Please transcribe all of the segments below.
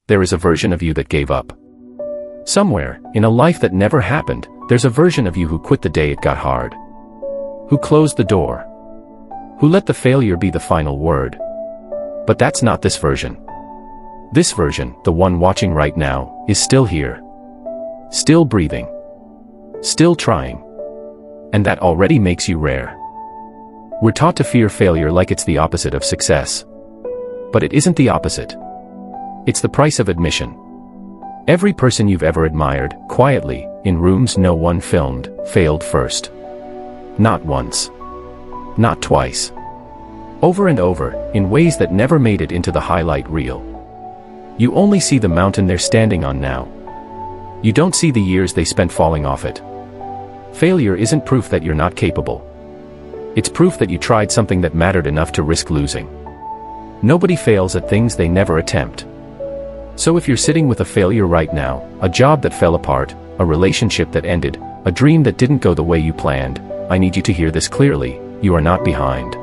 there is a version of you that gave up. Somewhere, in a life that never happened, there's a version of you who quit the day it got hard. Who closed the door. Who let the failure be the final word. But that's not this version. This version, the one watching right now, is still here. Still breathing. Still trying. And that already makes you rare. We're taught to fear failure like it's the opposite of success. But it isn't the opposite. It's the price of admission. Every person you've ever admired, quietly, in rooms no one filmed, failed first. Not once. Not twice. Over and over, in ways that never made it into the highlight reel. You only see the mountain they're standing on now. You don't see the years they spent falling off it. Failure isn't proof that you're not capable. It's proof that you tried something that mattered enough to risk losing. Nobody fails at things they never attempt. So if you're sitting with a failure right now, a job that fell apart, a relationship that ended, a dream that didn't go the way you planned, I need you to hear this clearly: you are not behind.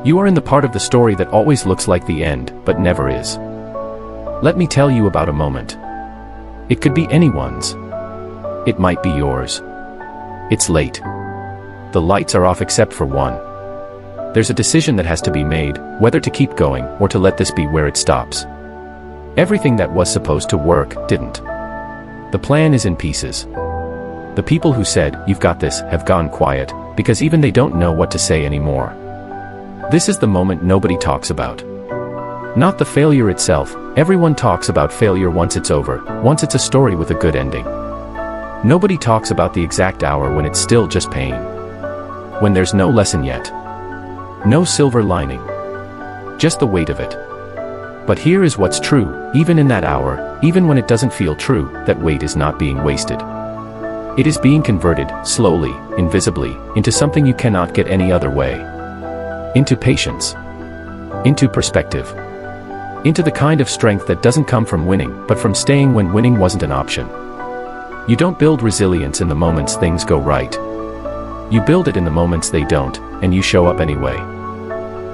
You are in the part of the story that always looks like the end, but never is. Let me tell you about a moment. It could be anyone's. It might be yours. It's late. The lights are off except for one. There's a decision that has to be made, whether to keep going or to let this be where it stops. Everything that was supposed to work didn't. The plan is in pieces. The people who said, "You've got this," have gone quiet, because even they don't know what to say anymore. This is the moment nobody talks about. Not the failure itself. Everyone talks about failure once it's over, once it's a story with a good ending. Nobody talks about the exact hour when it's still just pain. When there's no lesson yet. No silver lining. Just the weight of it. But here is what's true: even in that hour, even when it doesn't feel true, that weight is not being wasted. It is being converted, slowly, invisibly, into something you cannot get any other way. Into patience. Into perspective. Into the kind of strength that doesn't come from winning, but from staying when winning wasn't an option. You don't build resilience in the moments things go right. You build it in the moments they don't, and you show up anyway.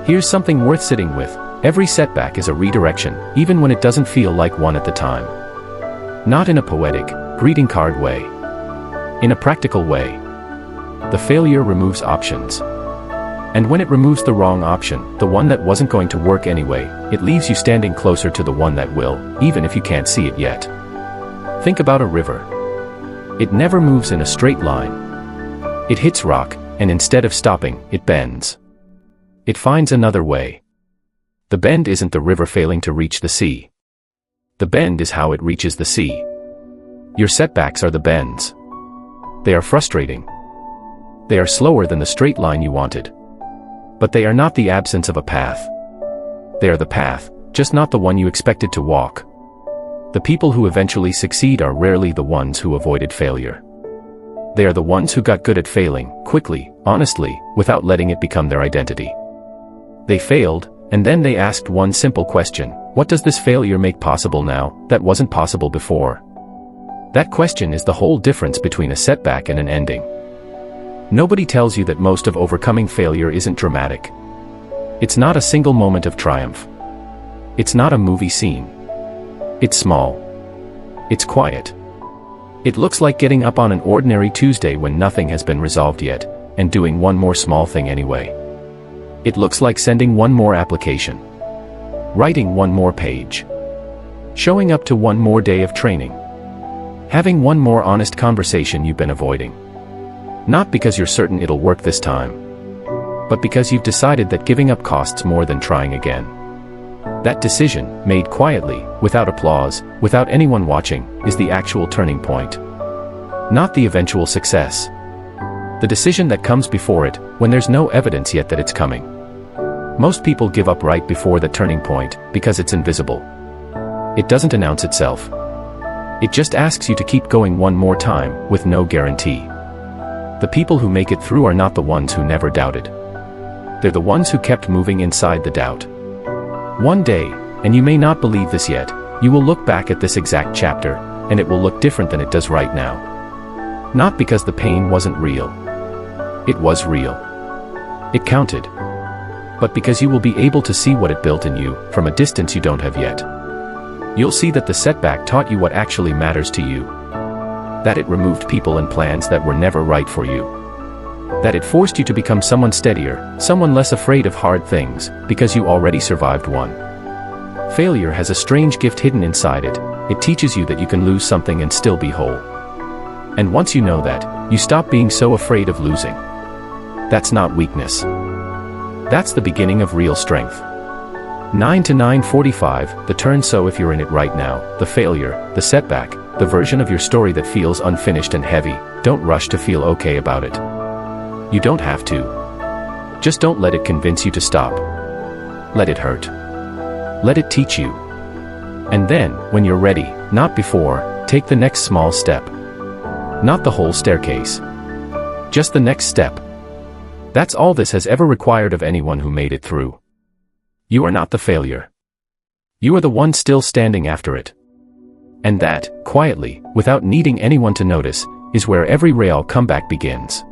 Here's something worth sitting with: every setback is a redirection, even when it doesn't feel like one at the time. Not in a poetic, greeting card way. In a practical way. The failure removes options. And when it removes the wrong option, the one that wasn't going to work anyway, it leaves you standing closer to the one that will, even if you can't see it yet. Think about a river. It never moves in a straight line. It hits rock, and instead of stopping, it bends. It finds another way. The bend isn't the river failing to reach the sea. The bend is how it reaches the sea. Your setbacks are the bends. They are frustrating. They are slower than the straight line you wanted. But they are not the absence of a path. They are the path, just not the one you expected to walk. The people who eventually succeed are rarely the ones who avoided failure. They are the ones who got good at failing, quickly, honestly, without letting it become their identity. They failed, and then they asked one simple question: what does this failure make possible now, that wasn't possible before? That question is the whole difference between a setback and an ending. Nobody tells you that most of overcoming failure isn't dramatic. It's not a single moment of triumph. It's not a movie scene. It's small. It's quiet. It looks like getting up on an ordinary Tuesday when nothing has been resolved yet, and doing one more small thing anyway. It looks like sending one more application. Writing one more page. Showing up to one more day of training. Having one more honest conversation you've been avoiding. Not because you're certain it'll work this time, but because you've decided that giving up costs more than trying again. That decision, made quietly, without applause, without anyone watching, is the actual turning point. Not the eventual success. The decision that comes before it, when there's no evidence yet that it's coming. Most people give up right before the turning point, because it's invisible. It doesn't announce itself. It just asks you to keep going one more time, with no guarantee. The people who make it through are not the ones who never doubted. They're the ones who kept moving inside the doubt. One day, and you may not believe this yet, you will look back at this exact chapter, and it will look different than it does right now. Not because the pain wasn't real. It was real. It counted. But because you will be able to see what it built in you, from a distance you don't have yet. You'll see that the setback taught you what actually matters to you. That it removed people and plans that were never right for you. That it forced you to become someone steadier, someone less afraid of hard things, because you already survived one. Failure has a strange gift hidden inside it. It teaches you that you can lose something and still be whole. And once you know that, you stop being so afraid of losing. That's not weakness. That's the beginning of real strength. 9 to 9:45, the turn. So if you're in it right now, the failure, the setback, the version of your story that feels unfinished and heavy, don't rush to feel okay about it. You don't have to. Just don't let it convince you to stop. Let it hurt. Let it teach you. And then, when you're ready, not before, take the next small step. Not the whole staircase. Just the next step. That's all this has ever required of anyone who made it through. You are not the failure. You are the one still standing after it. And that, quietly, without needing anyone to notice, is where every real comeback begins.